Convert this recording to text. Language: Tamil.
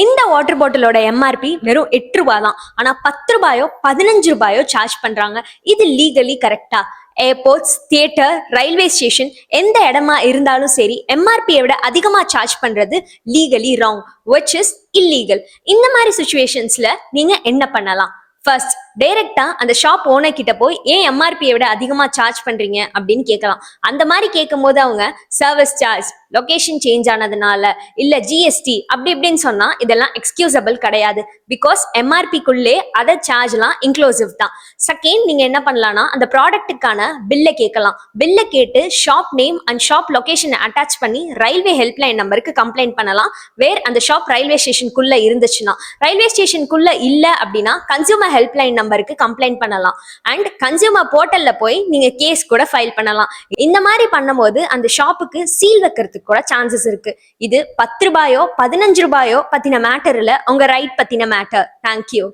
இந்த வாட்டர் பாட்டிலோட எம்ஆர்பி வெறும் 8 ரூபாய் தான். ஆனா 10 ரூபாயோ 15 ரூபாயோ சார்ஜ் பண்றாங்க. இது லீகலி கரெக்டா? ஏர்போர்ட்ஸ், தியேட்டர், ரயில்வே ஸ்டேஷன் எந்த இடமா இருந்தாலும் சரி எம்ஆர்பியை விட அதிகமா சார்ஜ் பண்றது legally wrong, which is illegal. இந்த மாதிரி சுச்சுவேஷன்ஸ்ல நீங்க என்ன பண்ணலாம்? ஃபர்ஸ்ட், டைரக்டா அந்த ஷாப் ஓனர் கிட்ட போய் ஏன் எம்ஆர்பியை விட அதிகமா சார்ஜ் பண்றீங்க அப்படின்னு கேட்கலாம். அந்த மாதிரி கேட்கும் போது அவங்க சர்வீஸ் சார்ஜ், லொகேஷன் சேஞ்ச் ஆனதுனால, இல்ல ஜிஎஸ்டி அப்படி இப்படின்னு சொன்னா இதெல்லாம் எக்ஸ்கியூசபிள் கிடையாது. பிகாஸ் எம்ஆர்பிக்குள்ளே அதர் சார்ஜ்லாம் இன்க்ளூசிவ் தான். செகண்ட், நீங்க என்ன பண்ணலாம்னா அந்த ப்ராடக்ட்டுக்கான பில்லை கேட்கலாம். பில்லை கேட்டு ஷாப் நேம் அண்ட் ஷாப் லொகேஷனை அட்டாச் பண்ணி ரயில்வே ஹெல்ப்லைன் நம்பருக்கு கம்ப்ளைண்ட் பண்ணலாம். வேர் அந்த ஷாப் ரயில்வே ஸ்டேஷனுக்குள்ள இருந்துச்சுன்னா. ரயில்வே ஸ்டேஷனுக்குள்ள இல்ல அப்படின்னா கன்சியூமர் ஹெல்ப்லைன் நம்பருக்கு கம்ப்ளைண்ட் பண்ணலாம். அண்ட் கன்சியூமர் போர்ட்டல்ல போய் நீங்க கேஸ் கூட ஃபைல் பண்ணலாம். இந்த மாதிரி பண்ணும்போது அந்த ஷாப்புக்கு சீல் வைக்கிறதுக்கு கூட சான்சஸ் இருக்கு. இது 10 ரூபாயோ 15 ரூபாயோ பத்தின மேட்டர் இல்ல, உங்க ரைட் பத்தின மேட்டர். தேங்க்யூ.